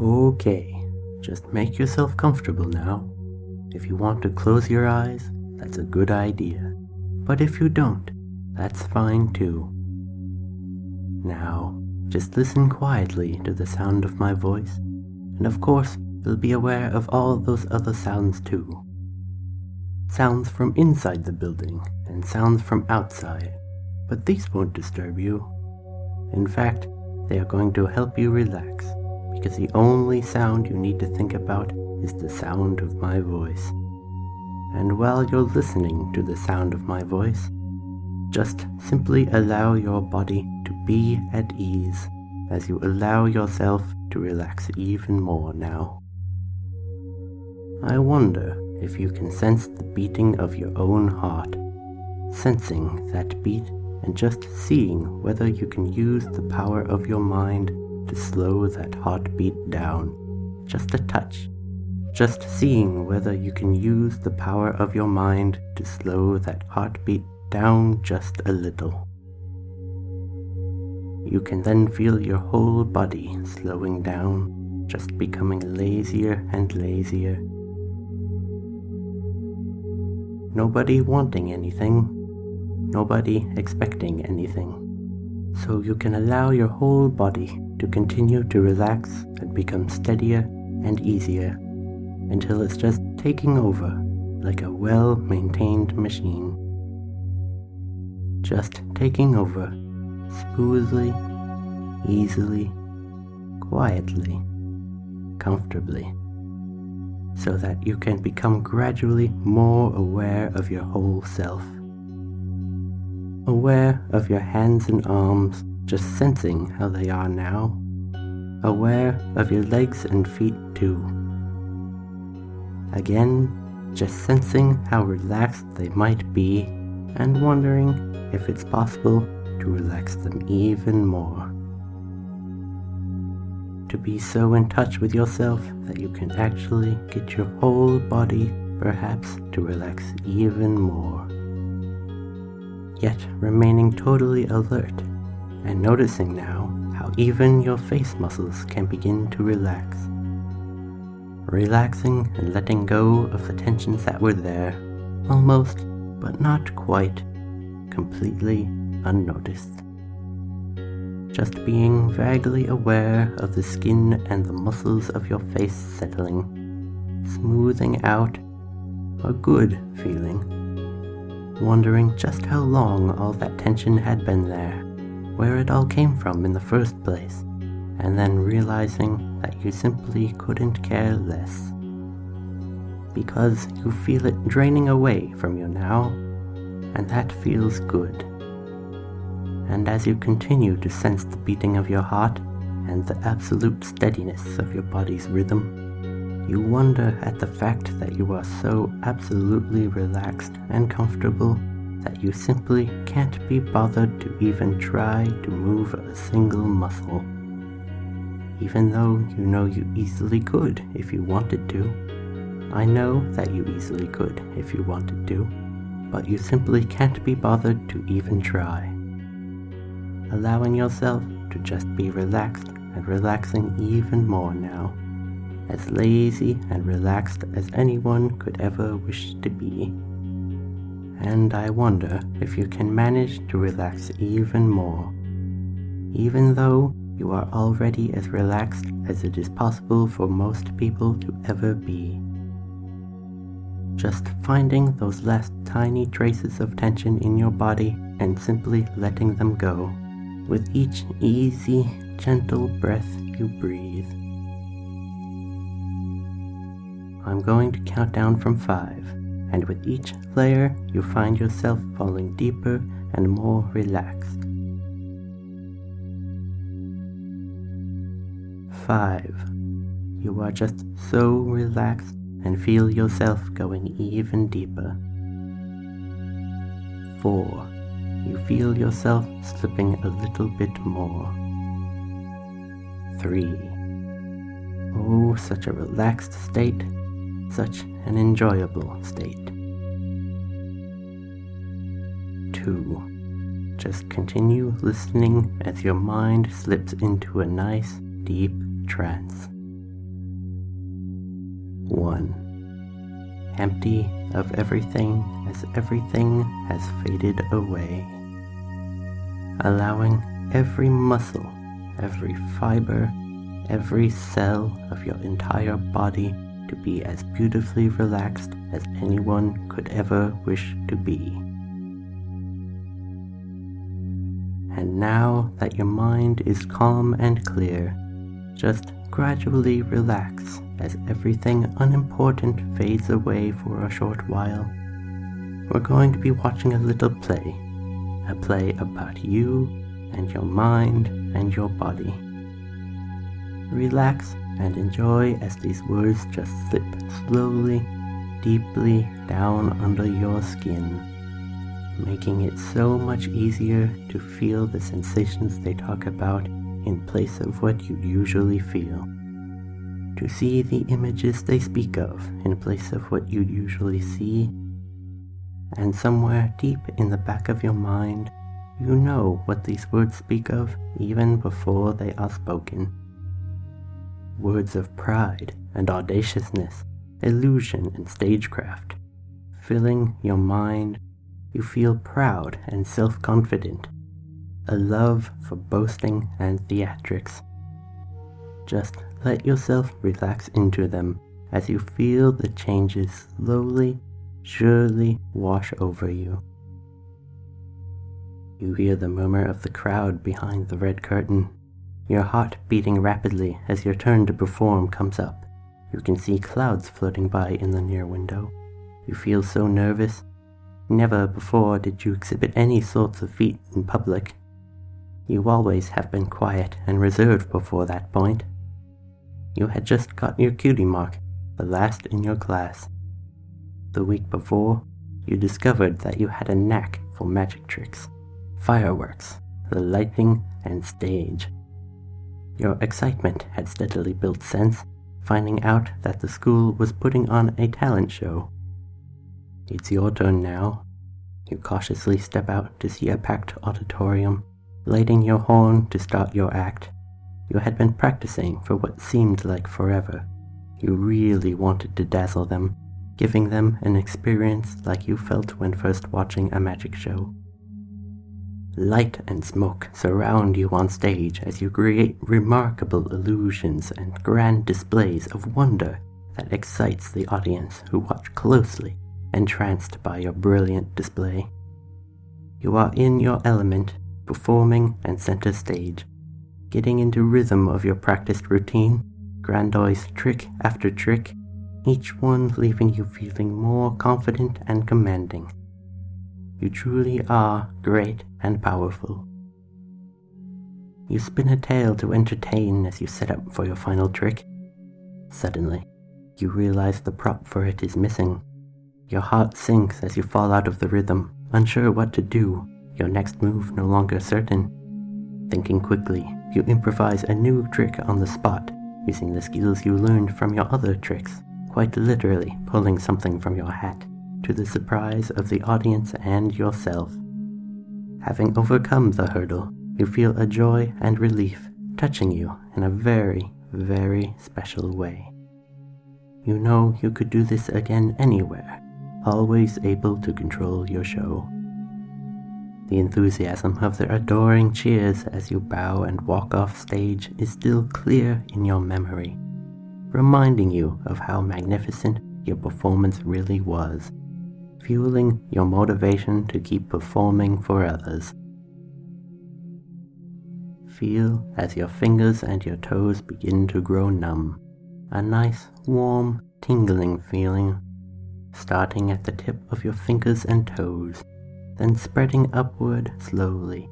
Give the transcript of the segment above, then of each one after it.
Okay, just make yourself comfortable now. If you want to close your eyes, that's a good idea. But if you don't, that's fine too. Now, just listen quietly to the sound of my voice, and of course, you'll be aware of all those other sounds too. Sounds from inside the building and sounds from outside, but these won't disturb you. In fact, they are going to help you relax, because the only sound you need to think about is the sound of my voice. And while you're listening to the sound of my voice, just simply allow your body to be at ease as you allow yourself to relax even more now. I wonder if you can sense the beating of your own heart, sensing that beat and just seeing whether you can use the power of your mind to slow that heartbeat down, just a touch. Just seeing whether you can use the power of your mind to slow that heartbeat down just a little. You can then feel your whole body slowing down, just becoming lazier and lazier. Nobody wanting anything, nobody expecting anything. So you can allow your whole body to continue to relax and become steadier and easier until it's just taking over like a well-maintained machine. Just taking over smoothly, easily, quietly, comfortably, so that you can become gradually more aware of your whole self. Aware of your hands and arms, just sensing how they are now. Aware of your legs and feet too. Again, just sensing how relaxed they might be and wondering if it's possible to relax them even more. To be so in touch with yourself that you can actually get your whole body perhaps to relax even more. Yet remaining totally alert and noticing now how even your face muscles can begin to relax. Relaxing and letting go of the tensions that were there, almost, but not quite, completely unnoticed. Just being vaguely aware of the skin and the muscles of your face settling, smoothing out, a good feeling. Wondering just how long all that tension had been there, where it all came from in the first place, and then realizing that you simply couldn't care less. Because you feel it draining away from you now, and that feels good. And as you continue to sense the beating of your heart and the absolute steadiness of your body's rhythm, you wonder at the fact that you are so absolutely relaxed and comfortable that you simply can't be bothered to even try to move a single muscle. Even though you know you easily could if you wanted to. I know that you easily could if you wanted to, but you simply can't be bothered to even try. Allowing yourself to just be relaxed and relaxing even more now, as lazy and relaxed as anyone could ever wish to be. And I wonder if you can manage to relax even more, even though you are already as relaxed as it is possible for most people to ever be. Just finding those last tiny traces of tension in your body and simply letting them go with each easy, gentle breath you breathe. I'm going to count down from 5, and with each layer you find yourself falling deeper and more relaxed. 5. You are just so relaxed and feel yourself going even deeper. 4. You feel yourself slipping a little bit more. 3. Oh, such a relaxed state, such an enjoyable state. 2. Just continue listening as your mind slips into a nice, deep trance. one. Empty of everything as everything has faded away. Allowing every muscle, every fiber, every cell of your entire body to be as beautifully relaxed as anyone could ever wish to be. And now that your mind is calm and clear, just gradually relax as everything unimportant fades away for a short while. We're going to be watching a little play, a play about you and your mind and your body. Relax and enjoy as these words just slip slowly, deeply down under your skin, making it so much easier to feel the sensations they talk about in place of what you'd usually feel. To see the images they speak of in place of what you'd usually see. And somewhere deep in the back of your mind, you know what these words speak of even before they are spoken. Words of pride and audaciousness, illusion and stagecraft. Filling your mind, you feel proud and self-confident, a love for boasting and theatrics. Just let yourself relax into them as you feel the changes slowly, surely wash over you. You hear the murmur of the crowd behind the red curtain. Your heart beating rapidly as your turn to perform comes up. You can see clouds floating by in the near window. You feel so nervous. Never before did you exhibit any sorts of feat in public. You always have been quiet and reserved before that point. You had just got your cutie mark, the last in your class. The week before, you discovered that you had a knack for magic tricks, fireworks, the lighting, and stage. Your excitement had steadily built since, finding out that the school was putting on a talent show. It's your turn now. You cautiously step out to see a packed auditorium, lighting your horn to start your act. You had been practicing for what seemed like forever. You really wanted to dazzle them, giving them an experience like you felt when first watching a magic show. Light and smoke surround you on stage as you create remarkable illusions and grand displays of wonder that excites the audience who watch closely, entranced by your brilliant display. You are in your element, performing and center stage, getting into rhythm of your practiced routine, grandiose trick after trick, each one leaving you feeling more confident and commanding. You truly are great and powerful. You spin a tale to entertain as you set up for your final trick. Suddenly, you realize the prop for it is missing. Your heart sinks as you fall out of the rhythm, unsure what to do, your next move no longer certain. Thinking quickly, you improvise a new trick on the spot, using the skills you learned from your other tricks, quite literally pulling something from your hat, to the surprise of the audience and yourself. Having overcome the hurdle, you feel a joy and relief touching you in a very, very special way. You know you could do this again anywhere, always able to control your show. The enthusiasm of their adoring cheers as you bow and walk off stage is still clear in your memory, reminding you of how magnificent your performance really was, fueling your motivation to keep performing for others. Feel as your fingers and your toes begin to grow numb, a nice, warm, tingling feeling, starting at the tip of your fingers and toes, then spreading upward slowly,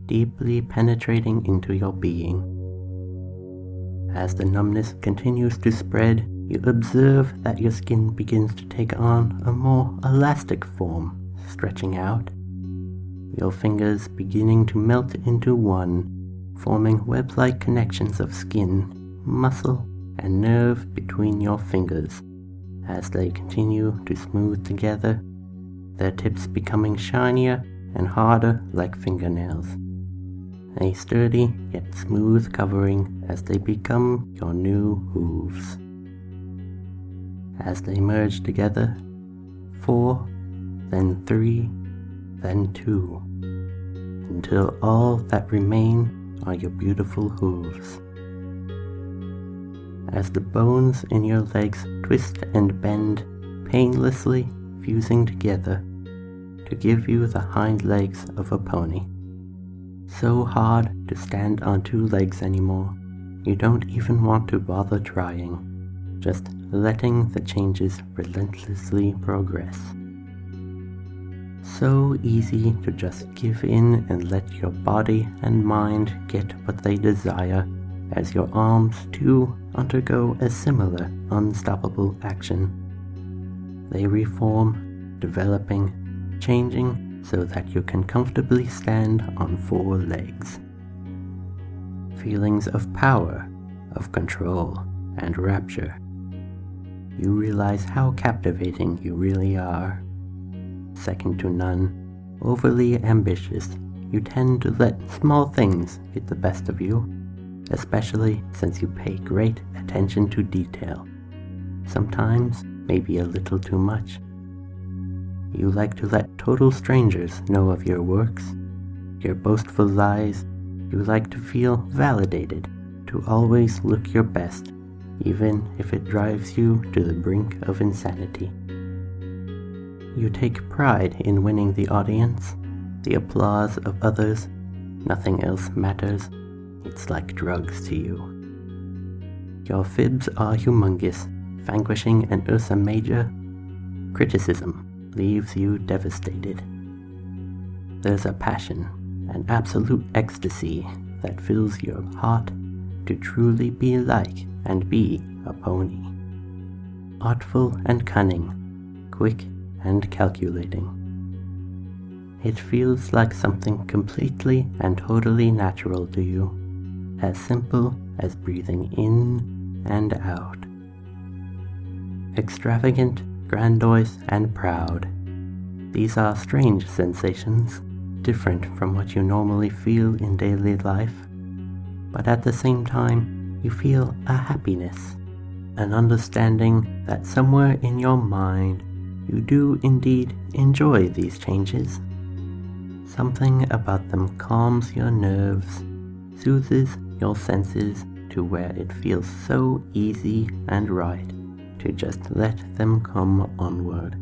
deeply penetrating into your being. As the numbness continues to spread, you observe that your skin begins to take on a more elastic form, stretching out. Your fingers beginning to melt into one, forming web-like connections of skin, muscle, and nerve between your fingers. As they continue to smooth together, their tips becoming shinier and harder like fingernails. A sturdy yet smooth covering as they become your new hooves. as they merge together, 4, then 3, then 2, until all that remain are your beautiful hooves. As the bones in your legs twist and bend, painlessly fusing together to give you the hind legs of a pony. So hard to stand on 2 legs anymore, you don't even want to bother trying, just letting the changes relentlessly progress. So easy to just give in and let your body and mind get what they desire, as your arms too undergo a similar unstoppable action. They reform, developing, changing so that you can comfortably stand on 4 legs. Feelings of power, of control, and rapture. You realize how captivating you really are. Second to none, overly ambitious, you tend to let small things get the best of you, especially since you pay great attention to detail. Sometimes, maybe a little too much. You like to let total strangers know of your works, your boastful lies. You like to feel validated, to always look your best, even if it drives you to the brink of insanity. You take pride in winning the audience, the applause of others. Nothing else matters. It's like drugs to you. Your fibs are humongous, vanquishing an Ursa Major. Criticism leaves you devastated. There's a passion, an absolute ecstasy that fills your heart to truly be like and be a pony. Artful and cunning, quick and calculating. It feels like something completely and totally natural to you, as simple as breathing in and out. Extravagant, grandiose, and proud. These are strange sensations, different from what you normally feel in daily life, but at the same time, you feel a happiness, an understanding that somewhere in your mind, you do indeed enjoy these changes. Something about them calms your nerves, soothes your senses to where it feels so easy and right to just let them come onward.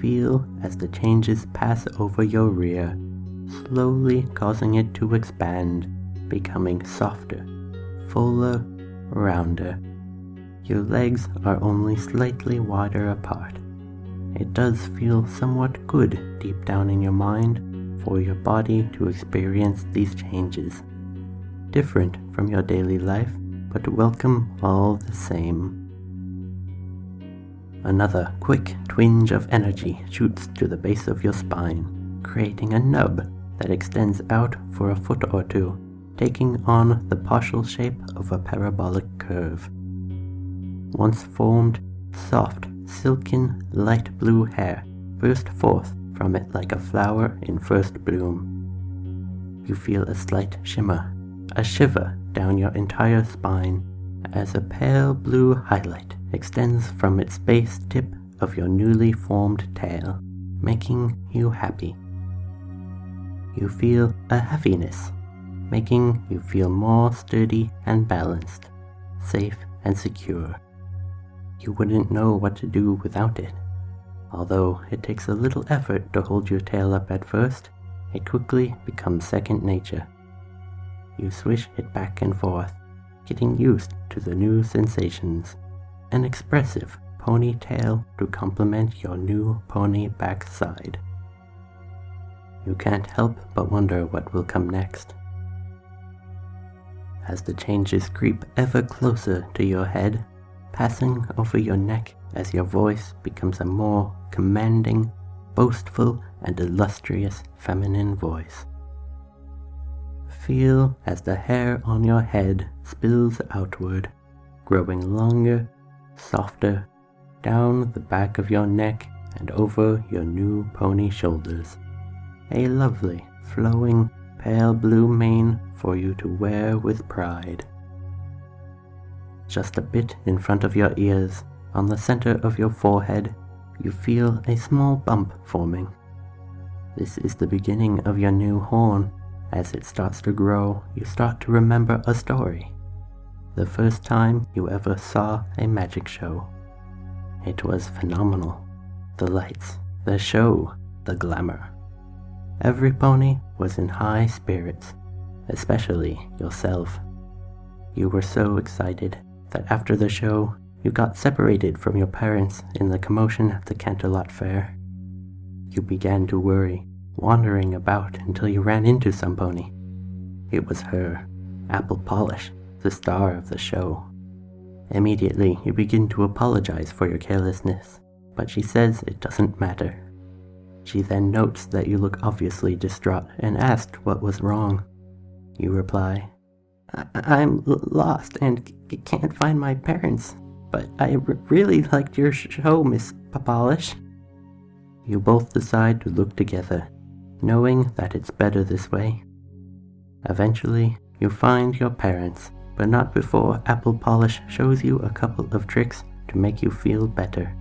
Feel as the changes pass over your rear, slowly causing it to expand, becoming softer, fuller, rounder. Your legs are only slightly wider apart. It does feel somewhat good deep down in your mind for your body to experience these changes. Different from your daily life, but welcome all the same. Another quick twinge of energy shoots to the base of your spine, creating a nub that extends out for a foot or 2, taking on the partial shape of a parabolic curve. Once formed, soft, silken, light blue hair burst forth from it like a flower in first bloom. You feel a slight shimmer, a shiver down your entire spine, as a pale blue highlight extends from its base tip of your newly formed tail, making you happy. You feel a heaviness, making you feel more sturdy and balanced, safe and secure. You wouldn't know what to do without it. Although it takes a little effort to hold your tail up at first, it quickly becomes second nature. You swish it back and forth, getting used to the new sensations. An expressive ponytail to complement your new pony backside. You can't help but wonder what will come next. As the changes creep ever closer to your head, passing over your neck as your voice becomes a more commanding, boastful, and illustrious feminine voice. Feel as the hair on your head spills outward, growing longer, softer, down the back of your neck and over your new pony shoulders. A lovely, flowing, pale blue mane for you to wear with pride. Just a bit in front of your ears, on the center of your forehead, you feel a small bump forming. This is the beginning of your new horn. As it starts to grow, you start to remember a story. The first time you ever saw a magic show. It was phenomenal. The lights, the show, the glamour. Every pony was in high spirits, especially yourself. You were so excited that after the show, you got separated from your parents in the commotion at the Canterlot Fair. You began to worry, wandering about until you ran into some pony. It was her, Apple Polish, the star of the show. Immediately, you begin to apologize for your carelessness, but she says it doesn't matter. She then notes that you look obviously distraught and asked what was wrong. You reply, I'm lost and can't find my parents, but I really liked your show, Miss Polish. You both decide to look together, knowing that it's better this way. Eventually, you find your parents, but not before Apple Polish shows you a couple of tricks to make you feel better.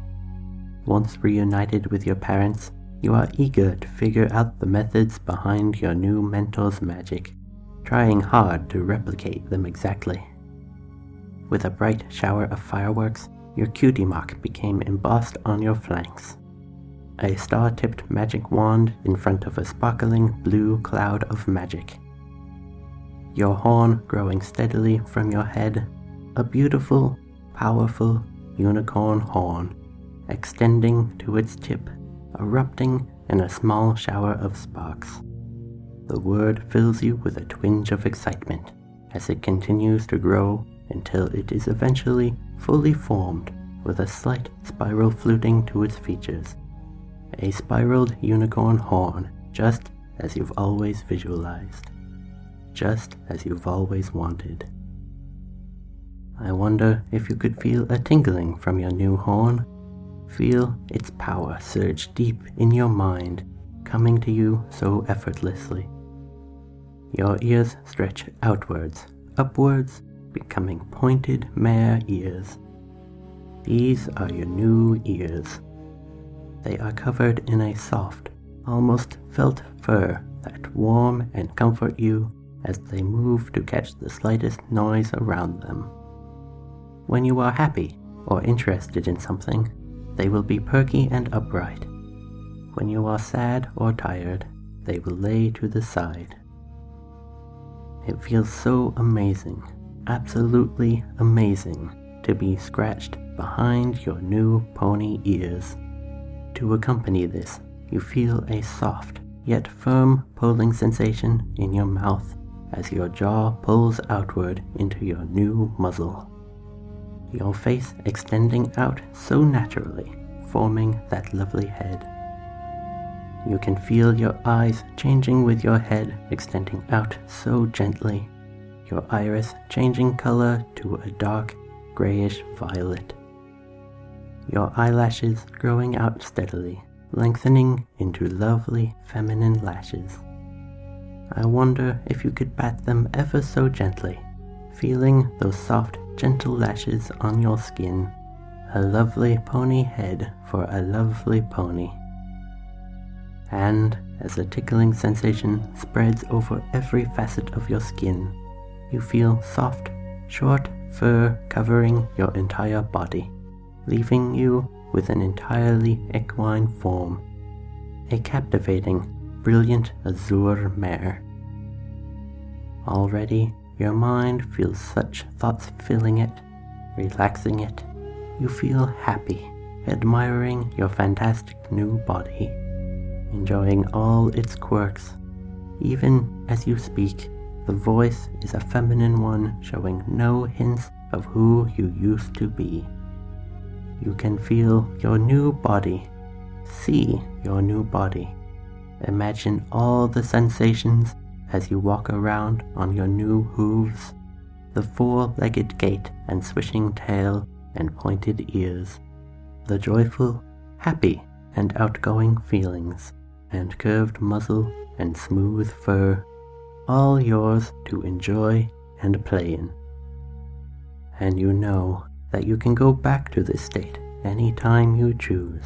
Once reunited with your parents, you are eager to figure out the methods behind your new mentor's magic, trying hard to replicate them exactly. With a bright shower of fireworks, your cutie mark became embossed on your flanks. A star-tipped magic wand in front of a sparkling blue cloud of magic. Your horn growing steadily from your head, a beautiful, powerful unicorn horn, extending to its tip, erupting in a small shower of sparks. The word fills you with a twinge of excitement as it continues to grow until it is eventually fully formed with a slight spiral fluting to its features. A spiraled unicorn horn, just as you've always visualized. Just as you've always wanted. I wonder if you could feel a tingling from your new horn. Feel its power surge deep in your mind, coming to you so effortlessly. Your ears stretch outwards, upwards, becoming pointed mare ears. These are your new ears. They are covered in a soft, almost felt fur that warm and comfort you as they move to catch the slightest noise around them. When you are happy or interested in something, they will be perky and upright. When you are sad or tired, they will lay to the side. It feels so amazing, absolutely amazing, to be scratched behind your new pony ears. To accompany this, you feel a soft yet firm pulling sensation in your mouth as your jaw pulls outward into your new muzzle. Your face extending out so naturally, forming that lovely head. You can feel your eyes changing with your head extending out so gently, your iris changing color to a dark, grayish violet. Your eyelashes growing out steadily, lengthening into lovely feminine lashes. I wonder if you could pat them ever so gently, feeling those soft, gentle lashes on your skin. A lovely pony head for a lovely pony. And as a tickling sensation spreads over every facet of your skin, you feel soft, short fur covering your entire body, leaving you with an entirely equine form. A captivating, brilliant azure mare. Already, your mind feels such thoughts filling it, relaxing it. You feel happy, admiring your fantastic new body, enjoying all its quirks. Even as you speak, the voice is a feminine one showing no hints of who you used to be. You can feel your new body, see your new body. Imagine all the sensations as you walk around on your new hooves, the four-legged gait and swishing tail and pointed ears, the joyful, happy, and outgoing feelings, and curved muzzle and smooth fur, all yours to enjoy and play in. And you know that you can go back to this state anytime you choose.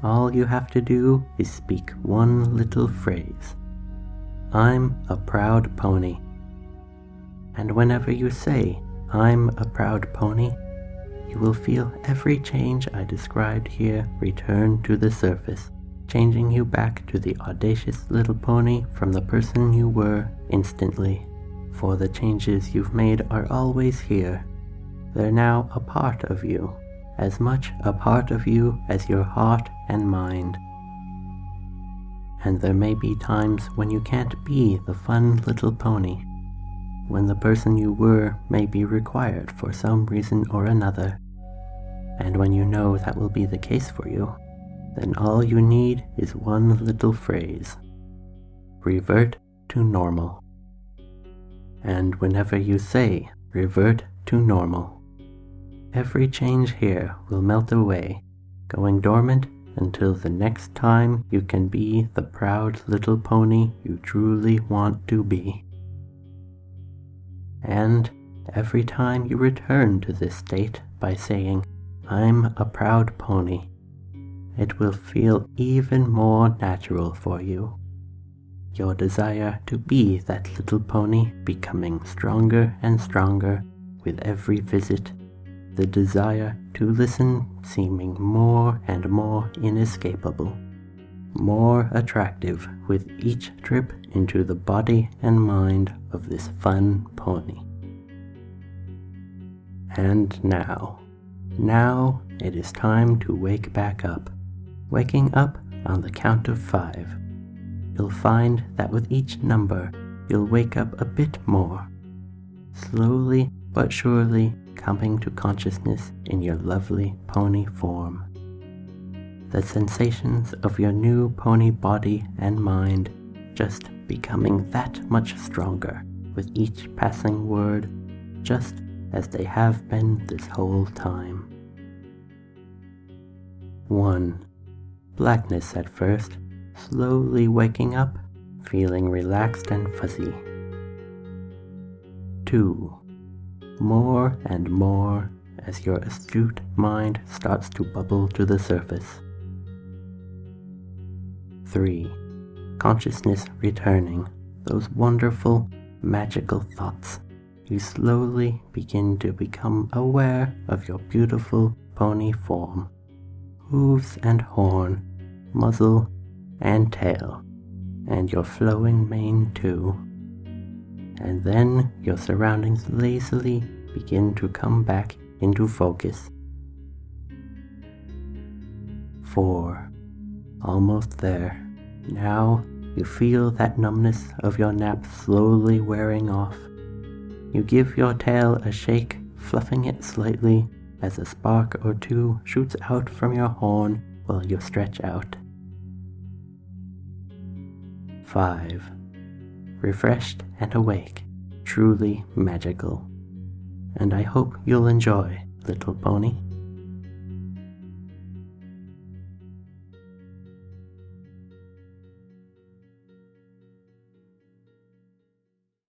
All you have to do is speak one little phrase. I'm a proud pony. And whenever you say, I'm a proud pony, you will feel every change I described here return to the surface, changing you back to the audacious little pony from the person you were instantly. For the changes you've made are always here. They're now a part of you, as much a part of you as your heart and mind. And there may be times when you can't be the fun little pony, when the person you were may be required for some reason or another. And when you know that will be the case for you, then all you need is one little phrase. Revert to normal. And whenever you say, revert to normal, every change here will melt away, going dormant until the next time you can be the proud little pony you truly want to be. And every time you return to this state by saying, I'm a proud pony, it will feel even more natural for you. Your desire to be that little pony becoming stronger and stronger with every visit, the desire to listen seeming more and more inescapable, more attractive with each trip into the body and mind of this fun pony. And now it is time to wake back up. Waking up on the count of 5. You'll find that with each number, you'll wake up a bit more, slowly but surely coming to consciousness in your lovely pony form. The sensations of your new pony body and mind just becoming that much stronger with each passing word, just as they have been this whole time. 1. Blackness at first, slowly waking up, feeling relaxed and fuzzy. 2. More and more as your astute mind starts to bubble to the surface. 3. Consciousness returning, those wonderful, magical thoughts. You slowly begin to become aware of your beautiful pony form, hooves and horn, muzzle and tail, and your flowing mane too. And then your surroundings lazily begin to come back into focus. 4. Almost there. Now you feel that numbness of your nap slowly wearing off. You give your tail a shake, fluffing it slightly as a spark or two shoots out from your horn while you stretch out. 5. Refreshed and awake, truly magical. And I hope you'll enjoy, little pony.